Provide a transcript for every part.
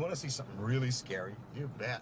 want to see something really scary? You bet.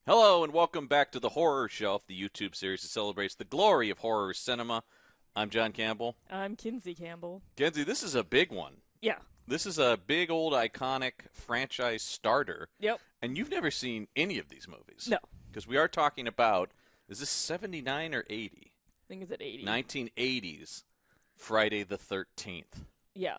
Hello and welcome back to the Horror Shelf, the YouTube series that celebrates the glory of horror cinema. I'm John Campbell. I'm Kinsey Campbell. Kinsey, this is a big one. Yeah. This is a big old iconic franchise starter. Yep. And you've never seen any of these movies. No. Because we are talking about, is this 79 or 80? I think it's at 80. 1980s Friday the 13th. Yeah.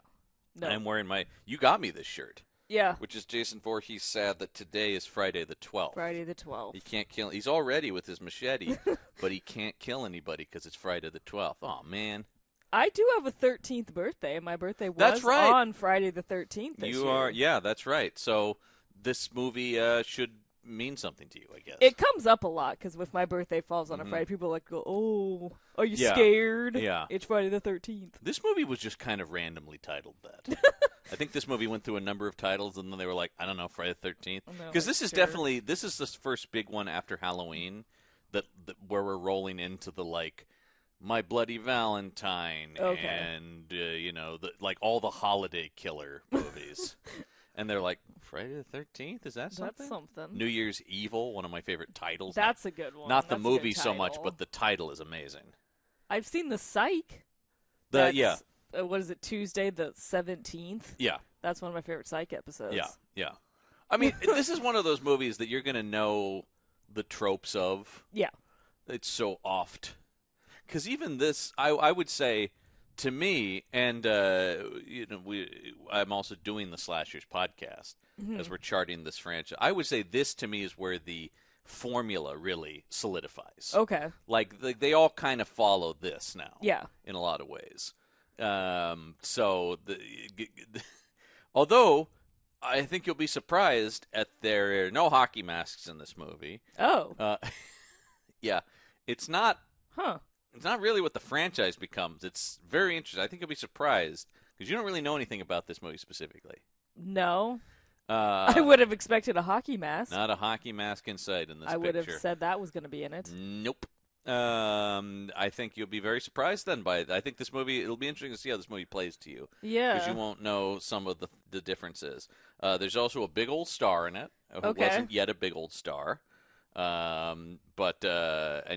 No. I'm wearing you got me this shirt. Yeah. Which is Jason Voorhees sad that today is Friday the 12th. Friday the 12th. He can't kill. He's all ready with his machete, but he can't kill anybody because it's Friday the 12th. Oh, man. I do have a 13th birthday, and my birthday was That's right. on Friday the 13th this year. Yeah, that's right. So this movie should mean something to you, I guess. It comes up a lot, because if my birthday falls on a Friday, people like go, oh, are you Yeah. scared? Yeah. It's Friday the 13th. This movie was just kind of randomly titled that. I think this movie went through a number of titles, and then they were like, I don't know, Friday the 13th. Because this is definitely, this is the first big one after Halloween that where we're rolling into the, like, My Bloody Valentine and, all the holiday killer movies. And they're like, Friday the 13th? Is that something? That's something. New Year's Evil, one of my favorite titles. That's a good one. Not the That's a movie good so much, title. but the title is amazing. I've seen the Psych. Yeah. What is it, Tuesday the 17th? Yeah. That's one of my favorite Psych episodes. Yeah. I mean, this is one of those movies that you're going to know the tropes of. Yeah. It's so oft. Because even this, I would say, to me, and I'm also doing the Slashers podcast as we're charting this franchise. I would say this, to me, is where the formula really solidifies. Okay. Like, they all kind of follow this now. Yeah. In a lot of ways. Although I think you'll be surprised at there are no hockey masks in this movie. Oh. Yeah, it's not. Huh. It's not really what the franchise becomes. It's very interesting. I think you'll be surprised because you don't really know anything about this movie specifically. No. I would have expected a hockey mask. Not a hockey mask in sight in this I picture. would have said that was going to be in it. Nope. I think you'll be very surprised then by it. I think this movie, it'll be interesting to see how this movie plays to you. Yeah. Because you won't know some of the differences. There's also a big old star in it. Who Okay. wasn't yet a big old star. And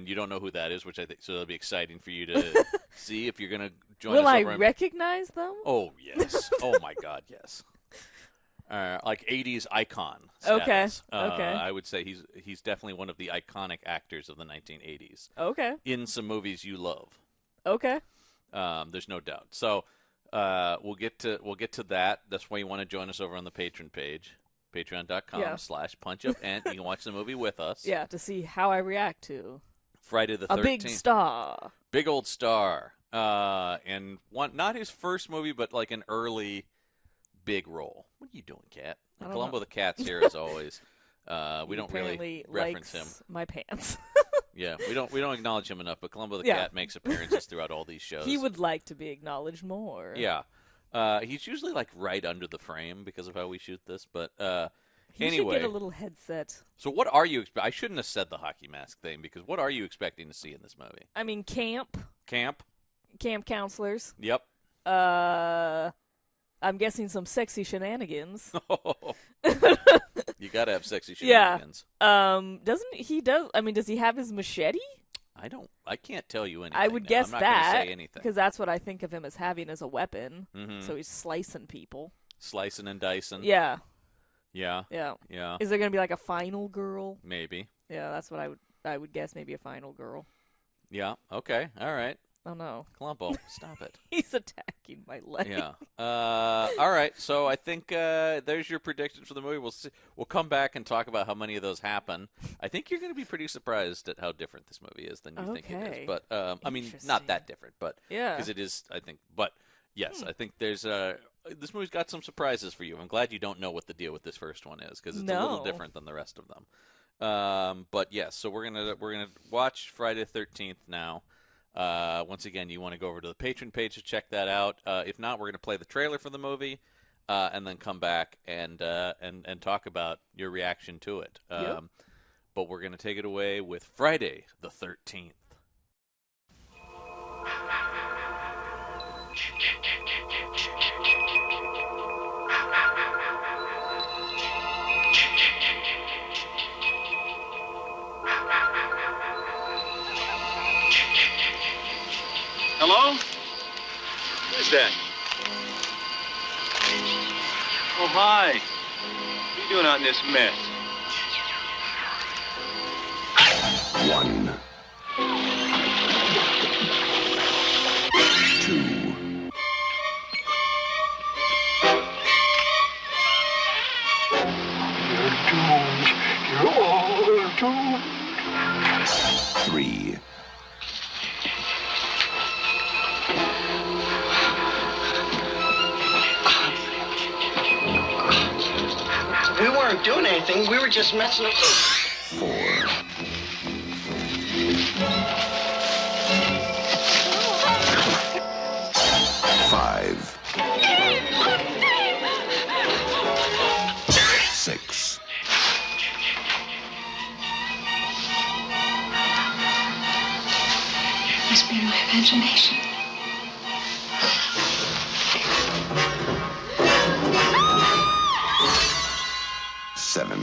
you don't know who that is, which I think, so it'll be exciting for you to see if you're going to join us. Will I over on- recognize them? Oh, yes. Oh, my God, yes. Like 80s icon status. Okay. I would say he's definitely one of the iconic actors of the 1980s. Okay. In some movies you love. Okay. There's no doubt. So we'll get to that. That's why you want to join us over on the Patreon page, patreon.com/punchupant. You can watch the movie with us. Yeah, to see how I react to Friday the 13th. a big star. Big old star. And not his first movie, but like an early big role. What are you doing, Cat? Columbo the Cat's here as always. We don't really reference him. My pants. Yeah, we don't acknowledge him enough. But Columbo the Yeah. Cat makes appearances throughout all these shows. He would like to be acknowledged more. Yeah, he's usually like right under the frame because of how we shoot this. But He anyway, should get a little headset. So what are you? I shouldn't have said the hockey mask thing because what are you expecting to see in this movie? I mean, camp counselors. Yep. I'm guessing some sexy shenanigans. You gotta have sexy shenanigans. Yeah. Does he have his machete? I can't tell you anything. I would now. guess I'm not that gonna say anything. because that's what I think of him as having as a weapon. Mhm. So he's slicing people. Slicing and dicing. Yeah. Yeah. Yeah. Yeah. Is there gonna be like a final girl? Maybe. Yeah, that's what I would guess. Maybe a final girl. Yeah. Okay. All right. Oh no. Columbo, stop it. He's attacking my leg. Yeah. All right. So I think there's your predictions for the movie. We'll see. We'll come back and talk about how many of those happen. I think you're going to be pretty surprised at how different this movie is than you think it is. But I mean, not that different, but because it is, I think. But yes, I think there's this movie's got some surprises for you. I'm glad you don't know what the deal with this first one is because it's a little different than the rest of them. But yes, so we're gonna watch Friday the 13th now. Once again, you want to go over to the Patreon page to check that out. If not, we're going to play the trailer for the movie and then come back and talk about your reaction to it. But we're going to take it away with Friday the 13th. Hello? Who's that? Oh, hi. What are you doing out in this mess? 1, 2, 3. We weren't doing anything. We were just messing up. 4. 5. 6. 'Must be my imagination. 7.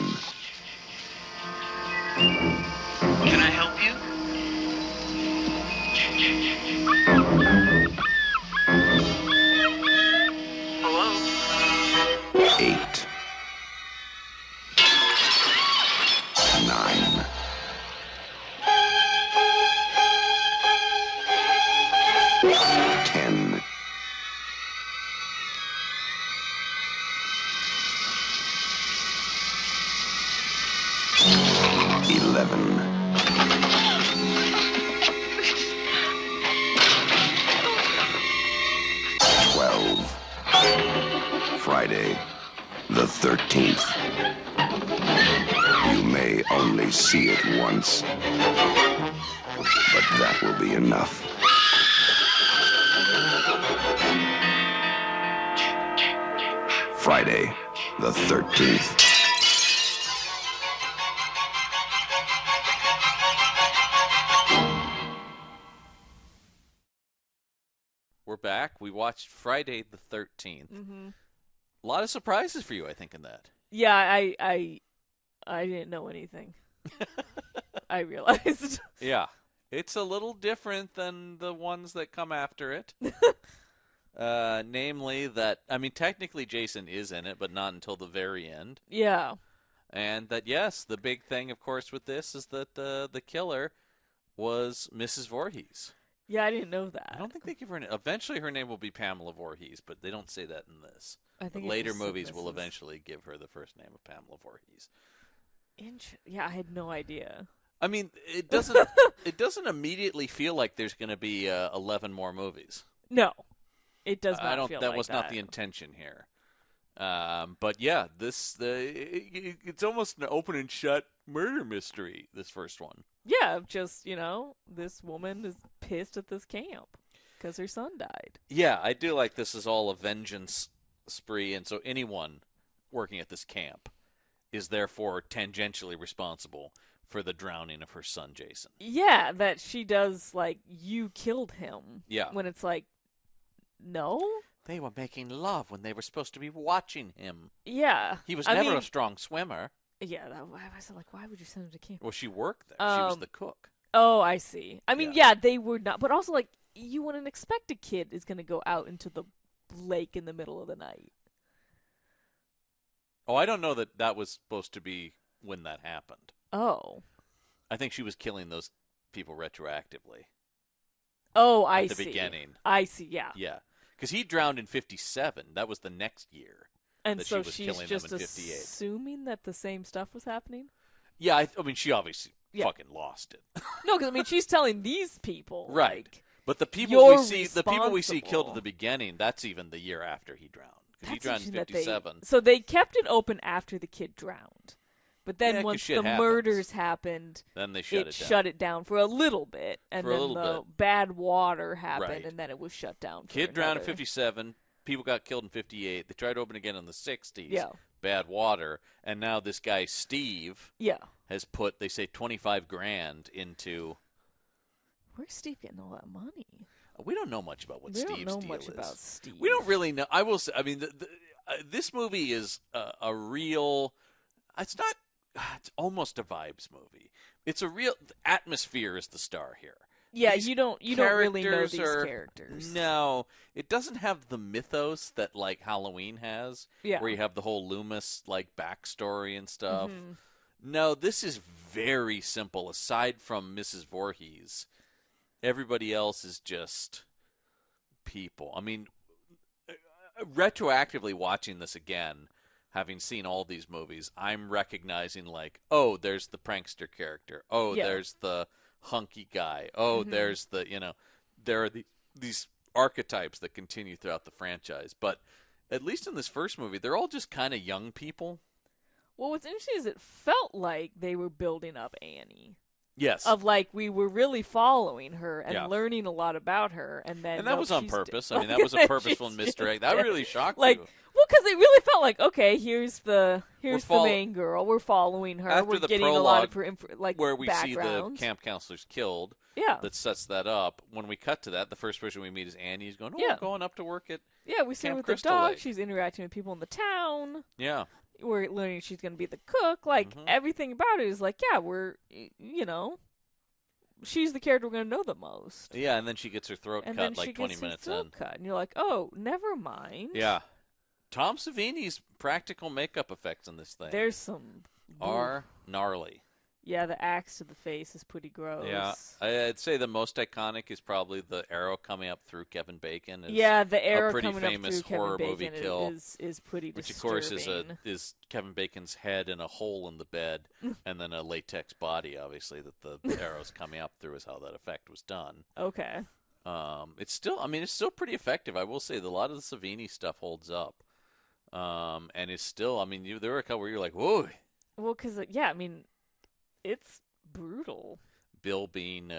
Can I help you? Hello? 8. 9. 10. 11. 12. Friday the 13th. You may only see it once, but that will be enough. Friday the 13th. We're back. We watched Friday the 13th. Mm-hmm. A lot of surprises for you, I think, in that. Yeah, I didn't know anything. I realized. Yeah. It's a little different than the ones that come after it. Namely that, I mean, technically Jason is in it, but not until the very end. Yeah. And that, yes, the big thing, of course, with this is that the killer was Mrs. Voorhees. Yeah, I didn't know that. I don't think they give her an... Eventually her name will be Pamela Voorhees, but they don't say that in this. I think later movies will eventually give her the first name of Pamela Voorhees. Yeah, I had no idea. I mean, it doesn't immediately feel like there's going to be 11 more movies. No, it does not feel like that. That was not the intention here. But yeah, it's almost an open and shut murder mystery, this first one. Yeah, just, this woman is pissed at this camp because her son died. Yeah, I do like this is all a vengeance spree, and so anyone working at this camp is therefore tangentially responsible for the drowning of her son, Jason. Yeah, that she does, you killed him. Yeah. When it's no? They were making love when they were supposed to be watching him. Yeah. He was never a strong swimmer. Yeah, I was why would you send him to camp? Well, she worked there. She was the cook. Oh, I see. I mean, yeah, they were not, but also, you wouldn't expect a kid is going to go out into the lake in the middle of the night. Oh, I don't know that was supposed to be when that happened. Oh. I think she was killing those people retroactively. Oh, I at the see. beginning. I see. Yeah. Yeah, because he drowned in 57. That was the next year. And that so she was she's killing just them in 58. assuming that the same stuff was happening. Yeah, I mean, she obviously fucking lost it. No, because I mean, she's telling these people, Right. like, But the people you're we see killed at responsible. the beginning, that's even the year after he drowned. Because he drowned in interesting that 57. So they kept it open after the kid drowned, but then Yeah, 'cause once shit the happens. murders happened, Then they shut it down. shut it down for a little bit, and For a then little the bit. bad water happened, Right. and then it was shut down. For Kid drowned in another- 57. People got killed in 58. They tried to open again in the 60s. Yeah. Bad water. And now this guy, Steve, Yeah. has put, they say, 25 grand into... Where's Steve getting all that money? We don't know much about what We Steve's don't know deal much is. about Steve. We don't really know. I will say, I mean, this movie is a real... It's not... It's almost a vibes movie. It's a real... Atmosphere is the star here. Yeah, These you don't really know characters these are- characters. No, it doesn't have the mythos that like Halloween has, Yeah. where you have the whole Loomis like backstory and stuff. Mhm. No, this is very simple. Aside from Mrs. Voorhees, everybody else is just people. I mean, retroactively watching this again, having seen all these movies, I'm recognizing like, oh, there's the prankster character. Oh, Yeah. there's the hunky guy. Oh, there's the, there are these archetypes that continue throughout the franchise. But at least in this first movie, they're all just kind of young people. Well, what's interesting is it felt like they were building up Annie. Yes. Of like we were really following her and Yeah. learning a lot about her, and then And that was on she's purpose. d- I mean, that was a she's purposeful just- misdirect. That really shocked like, you. well, because it really felt like, okay, here's the follow- main girl. We're following her. After We're the getting a lot of prologue, her like where we see the background. camp counselors killed. Yeah. That sets that up. When we cut to that, the first person we meet is Annie. He's going, oh, Yeah. I'm going up to work at Yeah, we see her Camp with Crystal the dog. Lake. She's interacting with people in the town. Yeah. We're learning she's going to be the cook. Like, Mhm. everything about it is like, yeah, she's the character we're going to know the most. Yeah, and then she gets her throat And cut then like she 20 gets her minutes throat in. cut. And you're like, oh, never mind. Yeah. Tom Savini's practical makeup effects in this thing There's some... are gnarly. Yeah, the axe to the face is pretty gross. Yeah. I'd say the most iconic is probably the arrow coming up through Kevin Bacon. Yeah, the arrow pretty coming famous up through horror Kevin movie Bacon kill, is pretty which of disturbing. course is Kevin Bacon's head in a hole in the bed, and then a latex body. Obviously, that the arrow's coming up through is how that effect was done. Okay. It's still pretty effective. I will say that a lot of the Savini stuff holds up, and it's still. I mean, there were a couple where you're like, whoa. Well, because it's brutal Bill being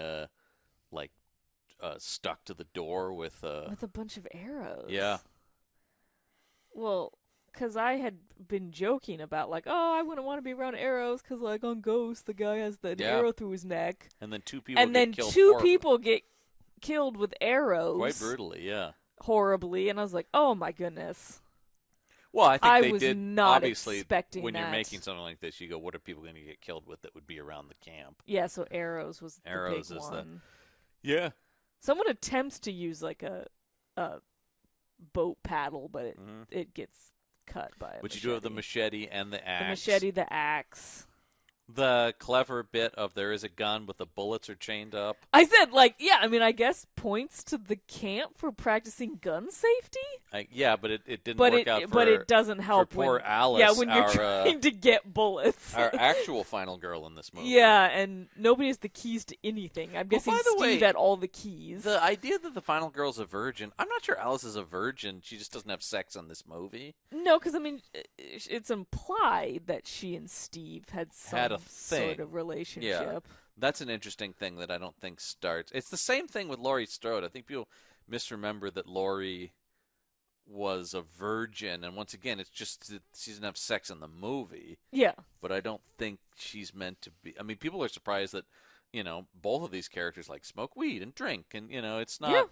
stuck to the door with with a bunch of arrows. yeah. Well, because I had been joking about like, oh, I wouldn't want to be around arrows because like on Ghost, the guy has the Yeah. arrow through his neck, And then two people and get then killed two horribly. people get killed with arrows Quite brutally, yeah. horribly, and I was like, oh my goodness. Well, I think I they was did. not Obviously, expecting when you're that. making something like this, you go, "What are people going to get killed with that would be around the camp?" Yeah, so arrows was Arrows the big is the- one. Yeah. Someone attempts to use like a boat paddle, but it gets cut by a But you do have the machete and the axe. The machete, the axe. The clever bit of there is a gun, but the bullets are chained up. I said, like, yeah, I mean, I guess points to the camp for practicing gun safety. Yeah, but it didn't But work out for but it doesn't help for poor when Alice. yeah, when you're our, trying to get bullets. our actual final girl in this movie. Yeah, and nobody has the keys to anything. I'm guessing by the Steve way, had all the keys. The idea that the final girl's a virgin, I'm not sure Alice is a virgin. She just doesn't have sex in this movie. No, because I mean, it's implied that she and Steve had some Had a sort thing. of relationship. Yeah, that's an interesting thing that I don't think starts. It's the same thing with Laurie Strode. I think people misremember that Laurie was a virgin, and once again, it's just that she doesn't have sex in the movie. Yeah. But I don't think she's meant to be. I mean, people are surprised that both of these characters like smoke weed and drink, and it's not. Yeah.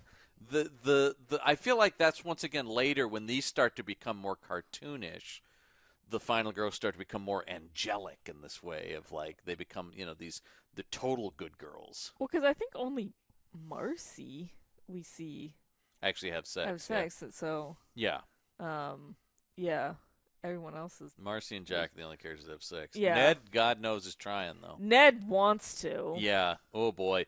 The I feel like that's once again later when these start to become more cartoonish. The final girls start to become more angelic in this way of like they become the total good girls. Well, because I think only Marcy we see Actually have sex. have sex, so Yeah. yeah, everyone else is. Marcy and Jack are the only characters that have sex. Yeah. Ned, God knows, is trying though. Ned wants to. Yeah. Oh boy.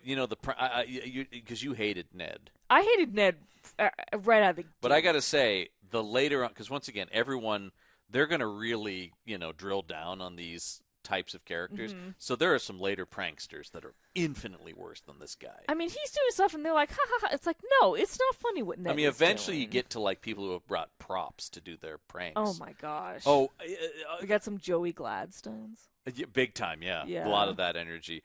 You know because you hated Ned. I hated Ned right out of the gate. But I got to say, the later on, because once again, everyone, they're going to really, drill down on these types of characters. Mm-hmm. So there are some later pranksters that are infinitely worse than this guy. I mean, he's doing stuff, and they're like, ha, ha, ha. It's like, no, it's not funny what Ned is eventually doing. you get to, like, people who have brought props to do their pranks. Oh, my gosh. Oh. We got some Joey Gladstones. Big time, yeah. Yeah. A lot of that energy.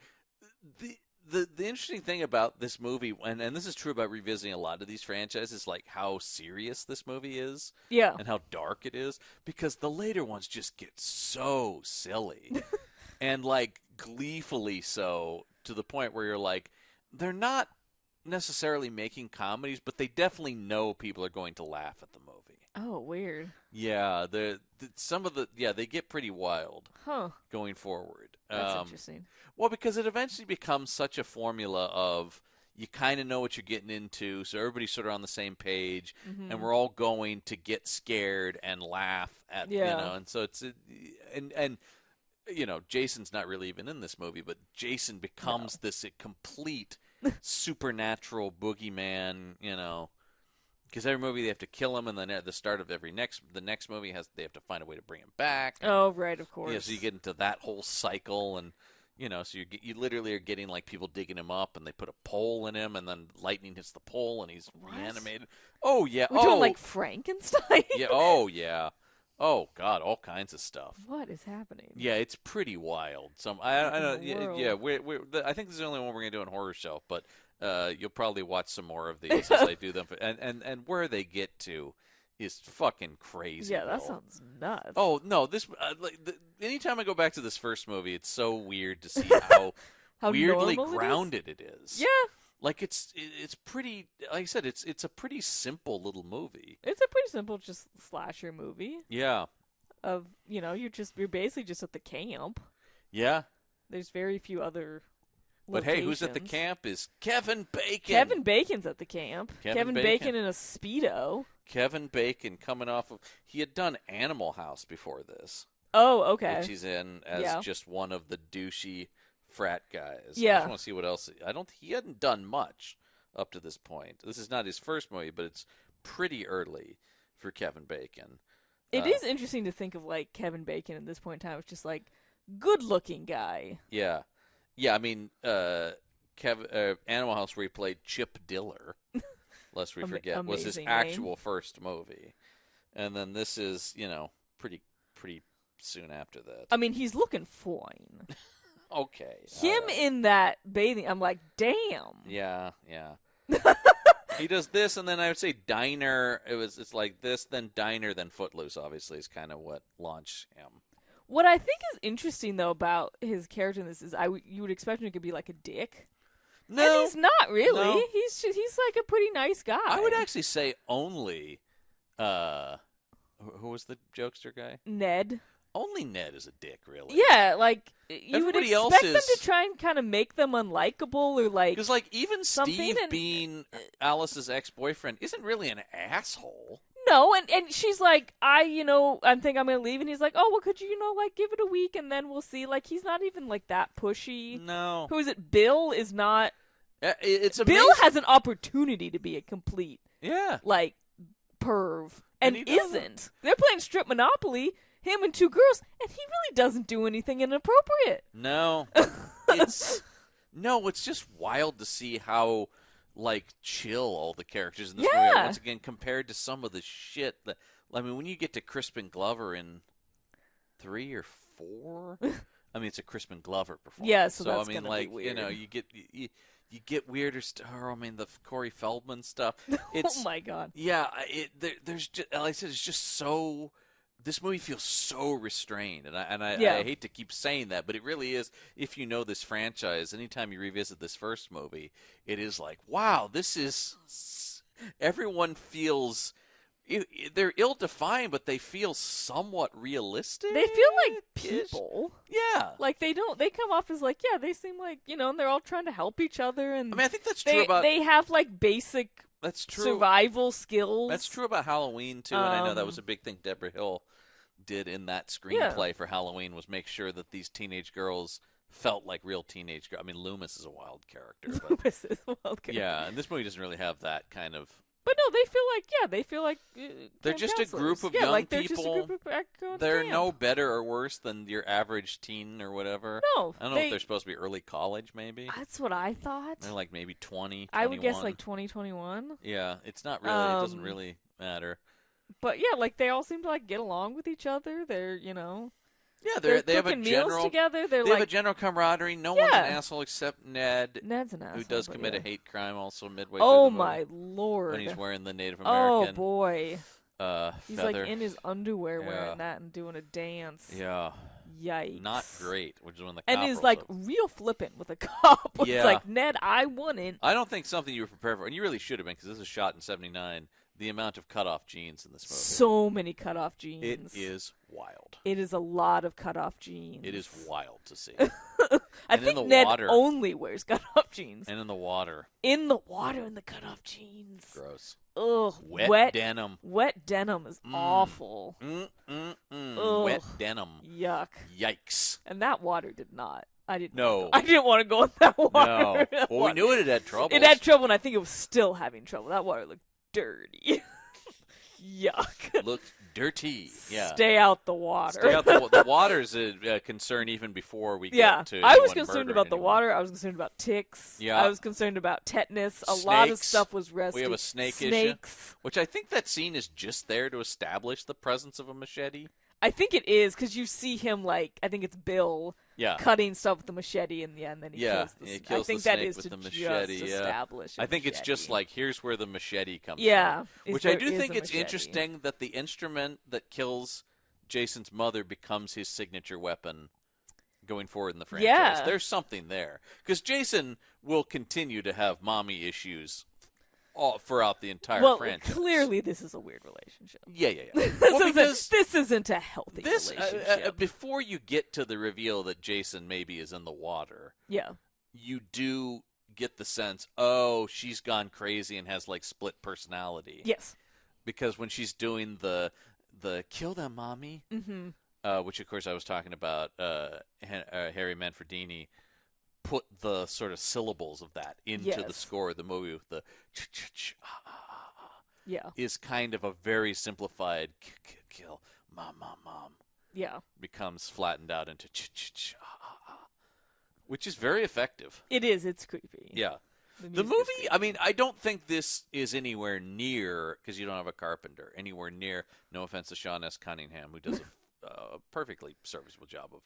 The interesting thing about this movie, and this is true about revisiting a lot of these franchises, like how serious this movie is, Yeah. and how dark it is, because the later ones just get so silly, and like gleefully so, to the point where you're like, they're not necessarily making comedies, but they definitely know people are going to laugh at the movie. Oh, weird. Yeah, they get pretty wild. Huh. Going forward. That's interesting. Well, because it eventually becomes such a formula of you kind of know what you're getting into, so everybody's sort of on the same page, and we're all going to get scared and laugh at, and so it's, and Jason's not really even in this movie, but Jason becomes this complete supernatural boogeyman, because every movie they have to kill him, and then at the start of the next movie they have to find a way to bring him back. And, oh, right, of course. Yeah, so you get into that whole cycle, and so you literally are getting like people digging him up, and they put a pole in him, and then lightning hits the pole, and he's reanimated. Oh yeah, We're doing like Frankenstein. Yeah. Oh yeah. Oh God, all kinds of stuff. What is happening? Yeah, it's pretty wild. I don't. Yeah. I think this is the only one we're gonna do on Horror Show, but you'll probably watch some more of these as I do them. And where they get to is fucking crazy. Yeah, that sounds nuts. Oh no, this anytime I go back to this first movie, it's so weird to see how weirdly grounded it is. Yeah. Like it's pretty. Like I said, it's a pretty simple little movie. It's a pretty simple, just slasher movie. Yeah. Of you're basically just at the camp. Yeah. There's very few other. But locations. hey, who's at the camp is Kevin Bacon. Kevin Bacon's at the camp. Kevin Bacon in a Speedo. Kevin Bacon coming off of he had done Animal House before this. Oh, okay. Which he's in as just one of the douchey frat guys. Yeah. I just want to see what else. He hadn't done much up to this point. This is not his first movie, but it's pretty early for Kevin Bacon. It is interesting to think of like Kevin Bacon at this point in time. It's just like good-looking guy. Yeah. Yeah, I mean, Animal House, where he played Chip Diller, lest we forget, was his actual first movie. And then this is, pretty soon after that. I mean, he's looking fine. Okay. Him in that bathing, I'm like, damn. Yeah. He does this, and then I would say Diner. It's like this, then Diner, then Footloose, obviously, is kind of what launched him. What I think is interesting, though, about his character in this is you would expect him to be like a dick. No. And he's not really. No. He's like a pretty nice guy. I would actually say only, who was the jokester guy? Ned. Only Ned is a dick, really. Yeah, like, you would Everybody expect else them to try and kind of make them unlikable or like... Because, like, even Steve and- being Alice's ex-boyfriend isn't really an asshole. No, and she's like, I think I'm going to leave. And he's like, oh, well, could you, like, give it a week and then we'll see. Like, he's not even, like, that pushy. No. Who is it? Bill is not. It's amazing. Bill has an opportunity to be a complete, yeah, like, perv. And he doesn't. isn't. They're playing strip Monopoly, him and two girls, and he really doesn't do anything inappropriate. No. It's just wild to see how, like, chill all the characters in this movie are. Once again, compared to some of the shit that, I mean, when you get to Crispin Glover in 3 or 4, I mean, it's a Crispin Glover performance. Yeah, so that's I mean, gonna like, be weird. you get weirder stuff. I mean, the Corey Feldman stuff. Oh my god. Yeah, there's just, like I said, it's just so. This movie feels so restrained, and I hate to keep saying that, but it really is. If you know this franchise, anytime you revisit this first movie, it is like, wow, this is. Everyone feels. They're ill-defined, but they feel somewhat realistic. They feel like people. Yeah. Like, they come off as like, yeah, they seem like, and they're all trying to help each other. And I mean, I think that's true about. They have, like, basic That's true. survival skills. That's true about Halloween, too, and I know that was a big thing Deborah Hill did in that screenplay for Halloween was make sure that these teenage girls felt like real teenage girls. I mean, Loomis is a wild character. But, Loomis is a wild character. Yeah, and this movie doesn't really have that kind of. But no, they feel like they're just a group of young like they're people. Just a group of they're camp. no better or worse than your average teen or whatever. No, I don't know if they're supposed to be early college, maybe. That's what I thought. They're like maybe 20, 21. I would guess like 2021. Yeah, it's not really. It doesn't really matter. But yeah, like they all seem to like get along with each other. They're Yeah, they're they have a cooking meals general together. They have a general camaraderie. No one's an asshole except Ned. Ned's an asshole. Who does commit a hate crime also midway Oh through the my movie, lord! when he's wearing the Native American. Oh boy. He's feather. like in his underwear wearing that and doing a dance. Yeah. Yikes. Not great, which is when the cop and he's rolls like up. real flippant with a cop. It's Yeah. like, Ned, I won it. I don't think something you were prepared for, and you really should have been, because this was shot in '79. The amount of cut-off jeans in this movie. So many cut-off jeans. It is wild. It is a lot of cut-off jeans. It is wild to see. I think Ned only wears cut-off jeans. And in the water. In the water in the cut-off jeans. Gross. Ugh. Wet denim. Wet denim is awful. Wet denim. Yuck. Yikes. And that water did not. I didn't want to go in that water. No. Well, we knew it had trouble. It had trouble, and I think it was still having trouble. That water looked dirty. Yuck. Looked dirty. Yeah. Stay out the water. Stay out the water's a concern even before we get to I was concerned about the water. I was concerned about ticks. Yeah. I was concerned about tetanus. A lot of stuff was resting. We have a snake issue. Which I think that scene is just there to establish the presence of a machete. I think it is, because you see him, like, I think it's Bill cutting stuff with the machete in the end, then he kills the snake. I think that is to just establish I think it's just like, here's where the machete comes from. Which I do think it's interesting that the instrument that kills Jason's mother becomes his signature weapon going forward in the franchise. Yeah. There's something there. Because Jason will continue to have mommy issues all throughout the entire franchise. Clearly this is a weird relationship. Yeah. This isn't a healthy relationship. Before you get to the reveal that Jason maybe is in the water, you do get the sense, oh, she's gone crazy and has like split personality. Yes. Because when she's doing the kill them, mommy, which of course I was talking about, Harry Manfredini put the sort of syllables of that into the score of the movie with the is kind of a very simplified kill mom. Yeah. Becomes flattened out into which is very effective. It is. It's creepy. Yeah. The movie, I mean, I don't think this is anywhere near, because you don't have a Carpenter, anywhere near, no offense to Sean S. Cunningham, who does a perfectly serviceable job of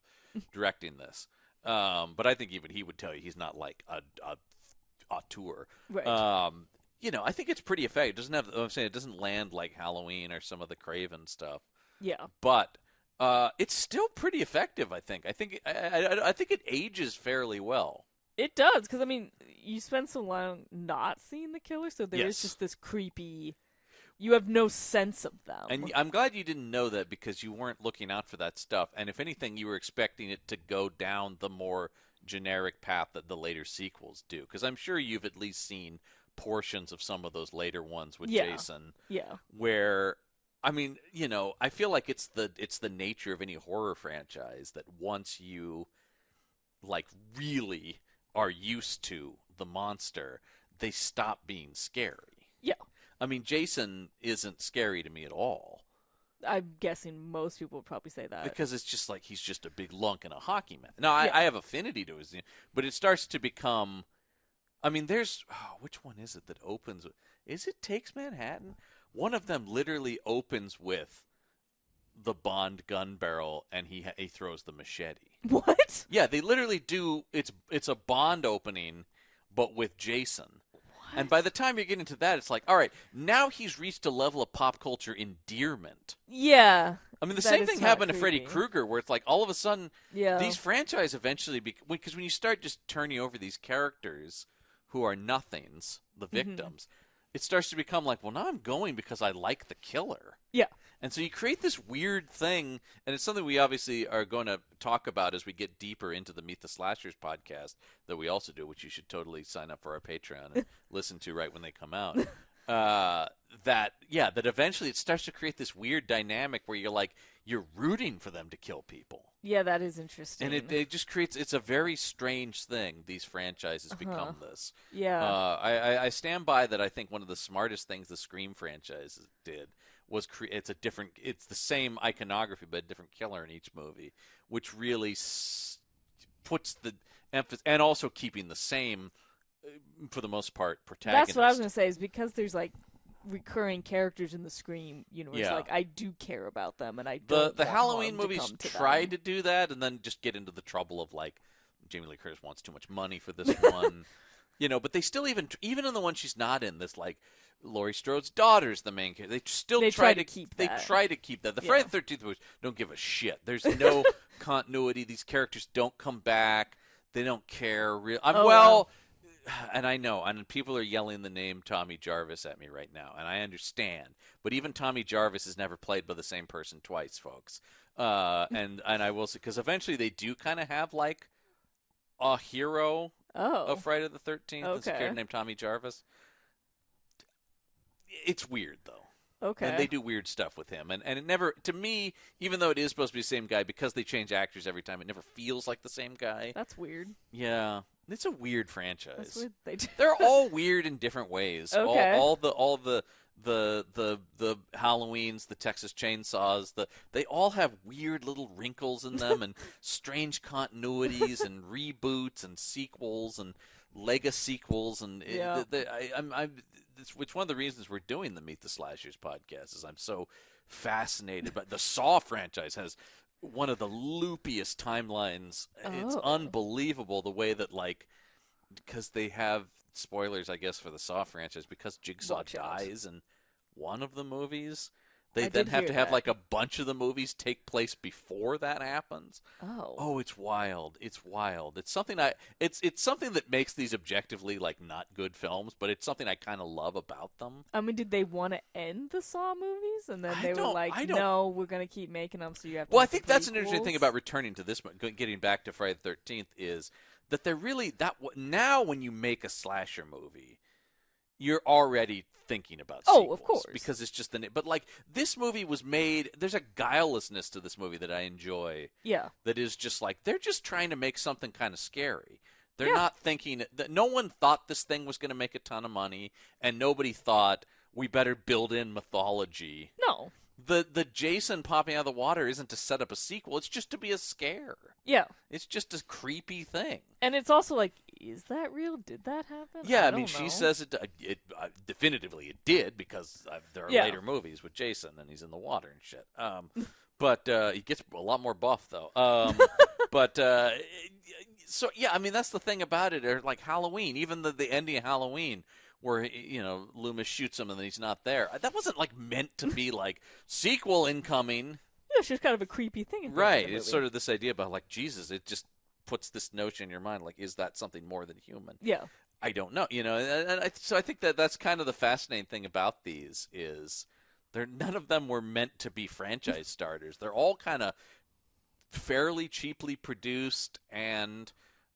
directing this. But I think even he would tell you he's not like a auteur. Right. I think it's pretty effective. It doesn't have. I'm saying it doesn't land like Halloween or some of the Craven stuff. Yeah. But it's still pretty effective. I think. I think it ages fairly well. It does, because I mean, you spend so long not seeing the killer, so there is just this creepy. You have no sense of them. And I'm glad you didn't know that, because you weren't looking out for that stuff. And if anything, you were expecting it to go down the more generic path that the later sequels do. Because I'm sure you've at least seen portions of some of those later ones with Jason. Yeah. Where, I mean, I feel like it's the nature of any horror franchise that once you, like, really are used to the monster, they stop being scary. Yeah. I mean, Jason isn't scary to me at all. I'm guessing most people would probably say that. Because it's just like he's just a big lunk and a hockey man. Now, I have affinity to his, but it starts to become, I mean, there's, which one is it that opens, is it Takes Manhattan? One of them literally opens with the Bond gun barrel, and he throws the machete. What? Yeah, they literally do, it's a Bond opening, but with Jason. And by the time you get into that, it's like, all right, now he's reached a level of pop culture endearment. Yeah. I mean, the same thing happened to Freddy Krueger, where it's like all of a sudden, these franchises eventually, because when you start just turning over these characters who are nothings, the victims, it starts to become like, well, now I'm going because I like the killer. Yeah. And so you create this weird thing, and it's something we obviously are going to talk about as we get deeper into the Meet the Slashers podcast that we also do, which you should totally sign up for our Patreon and listen to right when they come out. that eventually it starts to create this weird dynamic where you're rooting for them to kill people. Yeah, that is interesting. And it just creates, it's a very strange thing, these franchises become this. Yeah. I stand by that. I think one of the smartest things the Scream franchise did was it's the same iconography but a different killer in each movie, which really puts the emphasis, and also keeping the same, for the most part, protagonist. That's what I was going to say, is because there's recurring characters in the Scream universe. Yeah. I do care about them, and I don't the want Halloween harm movies to come to try them. to do that, and then just get into the trouble of Jamie Lee Curtis wants too much money for this one, But they still even in the one she's not in, this Laurie Strode's daughter's the main character. They still try to keep that. They try to keep that. The Friday the 13th movies don't give a shit. There's no continuity. These characters don't come back. They don't care. And I know, and people are yelling the name Tommy Jarvis at me right now, and I understand. But even Tommy Jarvis is never played by the same person twice, folks. And I will say, because eventually they do kind of have a hero of Friday the 13th. Okay. It's a character named Tommy Jarvis. It's weird though. Okay. And they do weird stuff with him. And it never, to me, even though it is supposed to be the same guy, because they change actors every time, it never feels like the same guy. That's weird. Yeah. It's a weird franchise. That's weird. They're all weird in different ways. Okay. All the Halloweens, the Texas Chainsaws, they all have weird little wrinkles in them and strange continuities and reboots and sequels and Lega sequels. And it's one of the reasons we're doing the Meet the Slashers podcast is I'm so fascinated. But the Saw franchise has one of the loopiest timelines. It's unbelievable the way that because they have spoilers, I guess, for the Saw franchise, because Jigsaw dies in one of the movies. They then have to have a bunch of the movies take place before that happens. Oh, it's wild. It's wild. It's something it's something that makes these objectively not good films, but it's something I kind of love about them. I mean, did they want to end the Saw movies, and then they were no, we're going to keep making them, so you have to. Well, I think that's an interesting thing about returning to this one, getting back to Friday the 13th, is that they're really now when you make a slasher movie, you're already thinking about sequels. Oh, of course. Because it's just but this movie was made, there's a guilelessness to this movie that I enjoy. Yeah. That is just they're just trying to make something kind of scary. They're not thinking that no one thought this thing was going to make a ton of money, and nobody thought we better build in mythology. No. The Jason popping out of the water isn't to set up a sequel. It's just to be a scare. Yeah. It's just a creepy thing. And it's also is that real? Did that happen? Yeah, I mean, she says it definitively it did, because there are later movies with Jason and he's in the water and shit. But he gets a lot more buff, though. So, yeah, I mean, that's the thing about it. Or Halloween, even the ending of Halloween, where Loomis shoots him and then he's not there. That wasn't meant to be sequel incoming. Yeah, it's just kind of a creepy thing. Right. It's sort of this idea about Jesus. It just puts this notion in your mind, is that something more than human? Yeah. I don't know. So I think that's kind of the fascinating thing about these is none of them were meant to be franchise starters. They're all kind of fairly cheaply produced and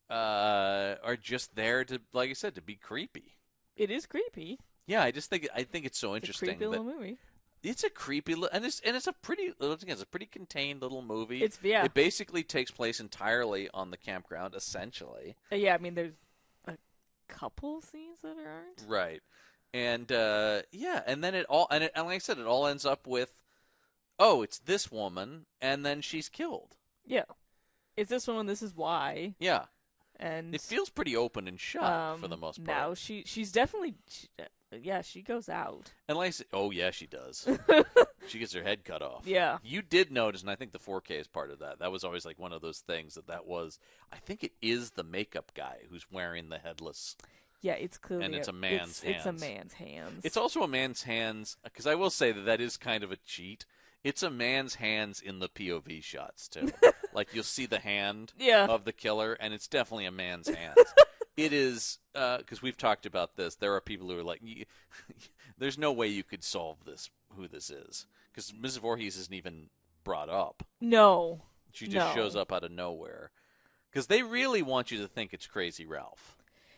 are just there to, like I said, to be creepy. It is creepy. Yeah, I think it's so interesting. It's a creepy little movie. It's a creepy, and it's a pretty contained little movie. It basically takes place entirely on the campground, essentially. Yeah, I mean, there's a couple scenes that aren't right, and and then and like I said, it all ends up with, it's this woman, and then she's killed. Yeah, it's this woman. This is why. Yeah. And it feels pretty open and shut for the most part. Now she's definitely, she goes out. And she does. She gets her head cut off. Yeah. You did notice, and I think the 4K is part of that. That was always one of those things that was. I think it is the makeup guy who's wearing the headless. Yeah, it's clearly and it's a man's hands. It's a man's hands. It's also a man's hands, because I will say that is kind of a cheat. It's a man's hands in the POV shots, too. You'll see the hand of the killer, and it's definitely a man's hands. It is, because we've talked about this. There are people who are there's no way you could solve this, who this is. Because Mrs. Voorhees isn't even brought up. No. She just shows up out of nowhere. Because they really want you to think it's Crazy Ralph.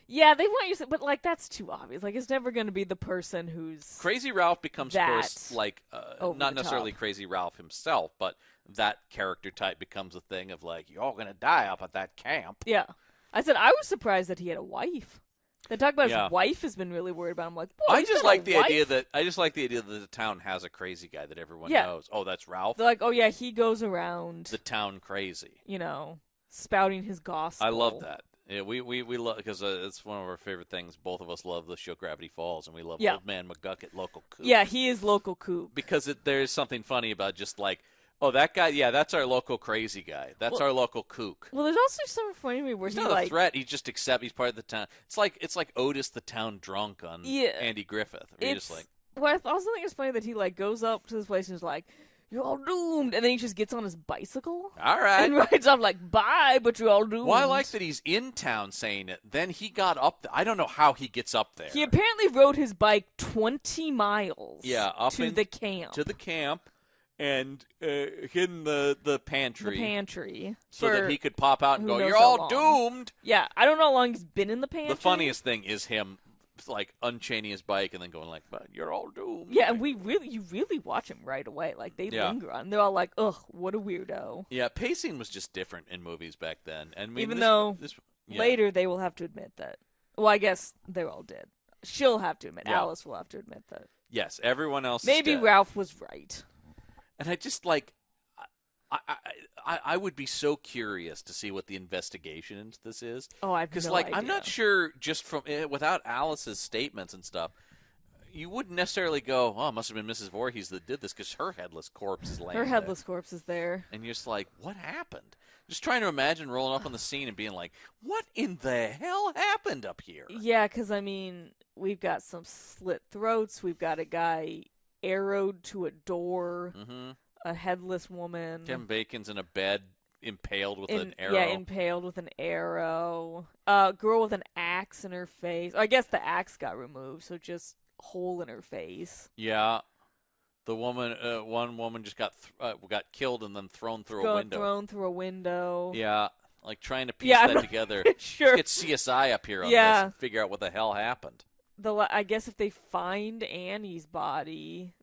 Yeah, they want you to, but like that's too obvious. Like it's never going to be the person who's Crazy Ralph becomes, of course, like not necessarily top. Crazy Ralph himself, but that character type becomes a thing of like, you're all going to die up at that camp. Yeah, I said I was surprised that he had a wife. They talk about his wife has been really worried about him. Like, I just like the idea that the town has a crazy guy that everyone knows. Oh, that's Ralph. They're like, oh yeah, he goes around the town crazy. Spouting his gospel. I love that. Yeah, we love because it's one of our favorite things. Both of us love the show Gravity Falls, and we love Old Man McGucket, local kook. Yeah, he is local kook because there's something funny about just like, oh, that guy. Yeah, that's our local crazy guy. That's our local kook. Well, there's also something funny to me where he's not a threat. He just accepts he's part of the town. It's like Otis the town drunk on Andy Griffith. You're just like. Well, I also think it's funny that he like goes up to this place and is like, "You're all doomed," and then he just gets on his bicycle. All right. And rides off like, "Bye, but you're all doomed." Well, I like that he's in town saying it. Then he got up. I don't know how he gets up there. He apparently rode his bike 20 miles. Yeah, up to the camp. To the camp, and hid in the pantry. The pantry. So that he could pop out and go, "You're all doomed." Yeah, I don't know how long he's been in the pantry. The funniest thing is him like unchaining his bike and then going like, "But you're all doomed." Yeah, and you really watch him right away. Like they linger on. They're all like, "Ugh, what a weirdo." Yeah, pacing was just different in movies back then, and even though later they will have to admit that. Well, I guess they all did. She'll have to admit. Yeah. Alice will have to admit that. Yes, everyone else. Maybe is dead. Ralph was right. And I just like. I would be so curious to see what the investigation into this is. Oh, I have no idea. I'm not sure just from without Alice's statements and stuff, you wouldn't necessarily go, "Oh, it must have been Mrs. Voorhees that did this," because her headless corpse is laying. Her headless corpse is there, and you're just like, "What happened?" Just trying to imagine rolling up on the scene and being like, "What in the hell happened up here?" Yeah, because I mean, we've got some slit throats. We've got a guy arrowed to a door. Mm-hmm. A headless woman. Tim Bacon's in a bed, impaled with an arrow. Yeah, impaled with an arrow. Girl with an axe in her face. I guess the axe got removed, so just hole in her face. Yeah, the woman. One woman just got killed and then thrown through a window. Thrown through a window. Yeah, like trying to piece that together. Sure. Let's get CSI up here on this and figure out what the hell happened. I guess if they find Annie's body.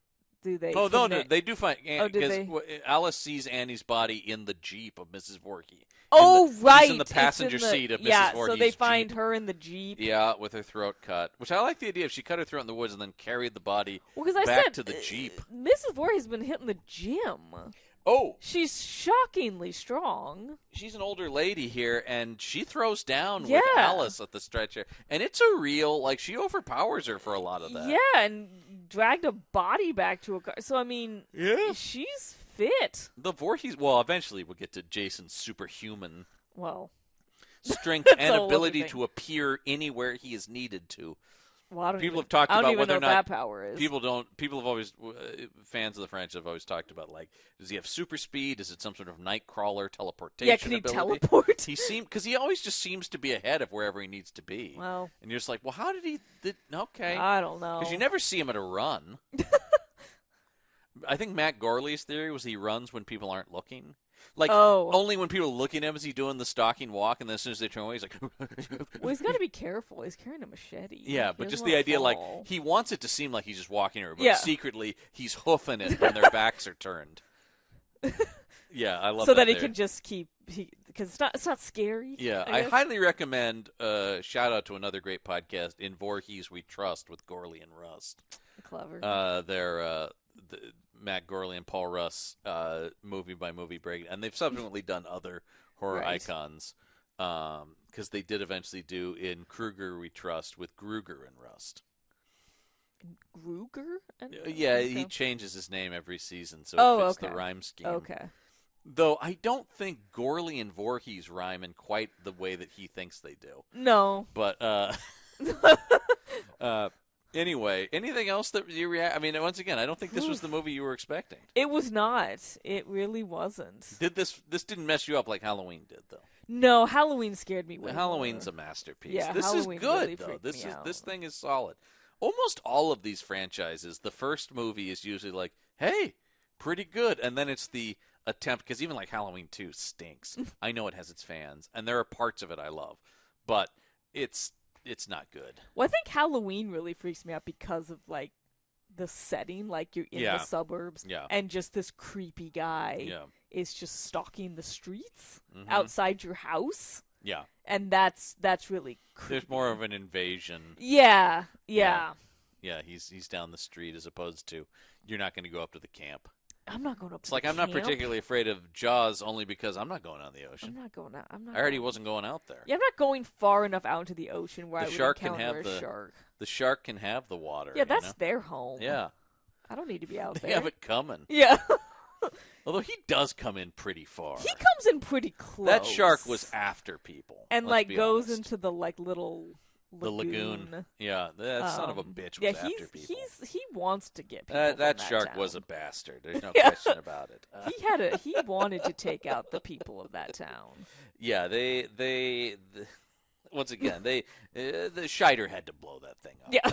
Do they? Oh no, they do find because Alice sees Annie's body in the Jeep of Mrs. Voorhees. Right, she's in the passenger seat of Mrs. Voorhees' so they find Jeep. her in the Jeep. Yeah, with her throat cut. Which I like the idea of she cut her throat in the woods and then carried the body back to the Jeep. Mrs. Voorhees has been hitting the gym. Oh, she's shockingly strong. She's an older lady here, and she throws down with Alice at the stretcher, and it's a real like she overpowers her for a lot of that. Yeah, and dragged a body back to a car. So I mean, she's fit. The Voorhees. Well, eventually we'll get to Jason's superhuman strength and ability to appear anywhere he is needed to. Well, people have talked about whether or not that power is. People have always fans of the franchise have always talked about like, does he have super speed? Is it some sort of Nightcrawler teleportation? Yeah, can he teleport? Because he always just seems to be ahead of wherever he needs to be. Well, and you're just like, well, how did he? Okay, I don't know. Because you never see him at a run. I think Matt Gorley's theory was he runs when people aren't looking. Like, only when people are looking at him is he doing the stalking walk, and then as soon as they turn away, he's like... Well, he's got to be careful. He's carrying a machete. Yeah, but just the idea, like, he wants it to seem like he's just walking over, but secretly he's hoofing it when their backs are turned. Yeah, I love that. So that he can just keep... Because it's not scary. Yeah, I highly recommend, shout out to another great podcast, In Voorhees We Trust, with Gorley and Rust. Clever. They're... Matt Gorley and Paul Russ movie by movie break, and they've subsequently done other horror icons because they did eventually do In Kruger We Trust with Gruger and Rust. Gruger? Yeah, he changes his name every season, so it fits the rhyme scheme. Okay. Though I don't think Gorley and Voorhees rhyme in quite the way that he thinks they do. No. But anyway, anything else that you react? I mean, once again, I don't think this was the movie you were expecting. It was not. It really wasn't. This didn't mess you up like Halloween did, though? No, Halloween scared me way Halloween's more. A masterpiece. Yeah, this Halloween is good, really though. This out. thing is solid. Almost all of these franchises, the first movie is usually like, hey, pretty good. And then it's the attempt, because even like Halloween 2 stinks. I know it has its fans, and there are parts of it I love. But it's it's not good. Well, I think Halloween really freaks me out because of like the setting, like you're in the suburbs, and just this creepy guy is just stalking the streets outside your house. Yeah, and that's really creepy. There's more of an invasion. Yeah. He's down the street as opposed to you're not going to go up to the camp. I'm not going up to the camp. It's like I'm not particularly afraid of Jaws only because I'm not going out in the ocean. I'm not going out. I already wasn't going out there. Yeah, I'm not going far enough out into the ocean where I would encounter a shark. The shark can have the water. Yeah, that's their home. Yeah. I don't need to be out there. They have it coming. Yeah. Although he does come in pretty far. He comes in pretty close. That shark was after people. And goes into the little lagoon. Yeah, that son of a bitch was after people. He wants to get people. That shark town. Was a bastard. There's no question about it. He wanted to take out the people of that town. Yeah, they once again, the Scheider had to blow that thing up. Yeah.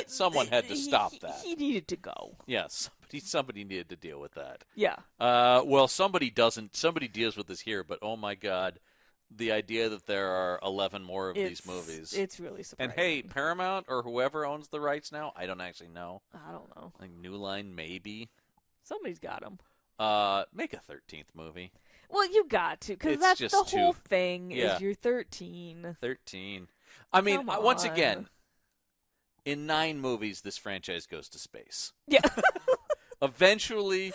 Someone had to stop that. He needed to go. Yeah, somebody needed to deal with that. Yeah. Well, somebody doesn't. Somebody deals with this here, but oh my God, the idea that there are 11 more of these movies. It's really surprising. And hey, Paramount or whoever owns the rights now, I don't actually know. I don't know. Like New Line, maybe. Somebody's got them. Make a 13th movie. Well, you got to, because that's the whole thing. Is you're 13. 13. I mean, once again, in 9 movies, this franchise goes to space. Yeah. Eventually,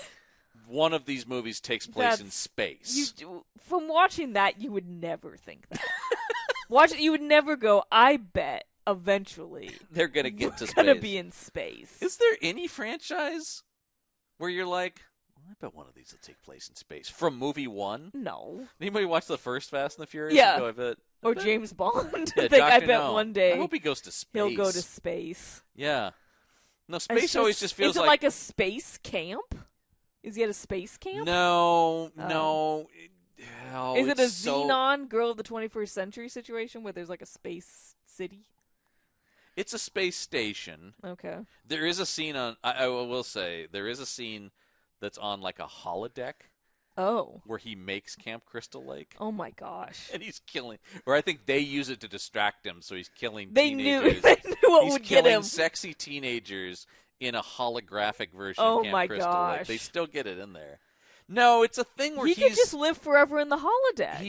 one of these movies takes place in space. From watching that, you would never think that. You would never go, I bet eventually they're going to get to space. Going to be in space. Is there any franchise where you're like, I bet one of these will take place in space? From movie 1? No. Anybody watch the first Fast and the Furious? Yeah. Go, I bet. Or James Bond. Yeah, I bet one day. I hope he goes to space. He'll go to space. Yeah. No, space always just feels like... Is it like a space camp? Is he at a space camp? No. Is it a Xenon Girl of the 21st Century situation where there's like a space city? It's a space station. Okay. There is a scene on... I will say, there is a scene that's on like a holodeck. Oh. Where he makes Camp Crystal Lake. Oh my gosh. And he's killing... Or I think they use it to distract him, so he's killing They teenagers. knew what would get him. He's killing sexy teenagers in a holographic version of Camp Crystal Lake. They still get it in there. No, it's a thing where he could just live forever in the holodeck.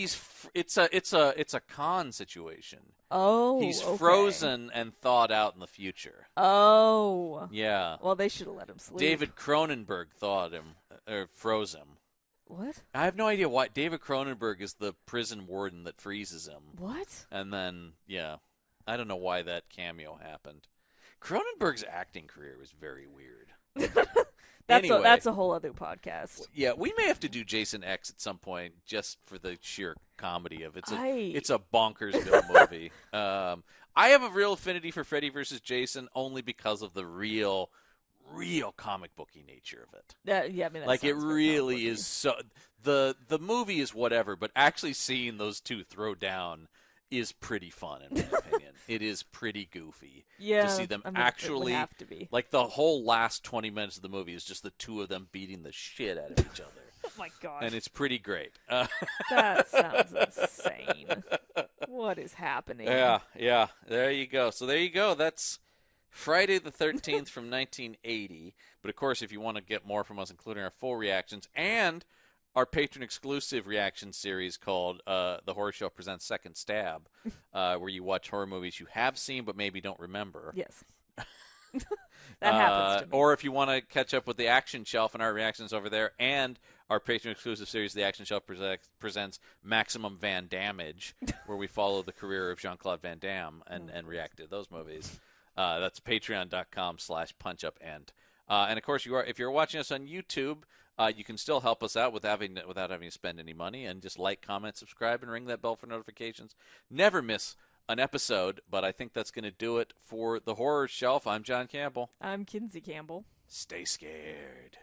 It's a con situation. Oh, he's frozen and thawed out in the future. Oh, yeah. Well, they should have let him sleep. David Cronenberg thawed him or froze him. What? I have no idea why. David Cronenberg is the prison warden that freezes him. What? And then, I don't know why that cameo happened. Cronenberg's acting career was very weird. That's a whole other podcast. Yeah, we may have to do Jason X at some point just for the sheer comedy of it. It's a bonkersville movie. I have a real affinity for Freddy vs. Jason only because of the real comic booky nature of it. I mean, like it really is. So the movie is whatever, but actually seeing those two throw down is pretty fun in my opinion. It is pretty goofy to see them actually. It would have to be. Like the whole last 20 minutes of the movie is just the two of them beating the shit out of each other. Oh my gosh! And it's pretty great. That sounds insane. What is happening? Yeah. There you go. So there you go. That's Friday the 13th from 1980. But of course, if you want to get more from us, including our full reactions and our patron-exclusive reaction series called The Horror Shelf Presents Second Stab, where you watch horror movies you have seen but maybe don't remember. Yes. That happens to me. Or if you want to catch up with the Action Shelf and our reactions over there, and our patron-exclusive series, The Action Shelf Presents Maximum Van Damage, where we follow the career of Jean-Claude Van Damme and react to those movies. That's patreon.com/punchupend. And of course, if you're watching us on YouTube, you can still help us out without having to spend any money, and just like, comment, subscribe, and ring that bell for notifications. Never miss an episode, but I think that's going to do it for The Horror Shelf. I'm John Campbell. I'm Kinsey Campbell. Stay scared.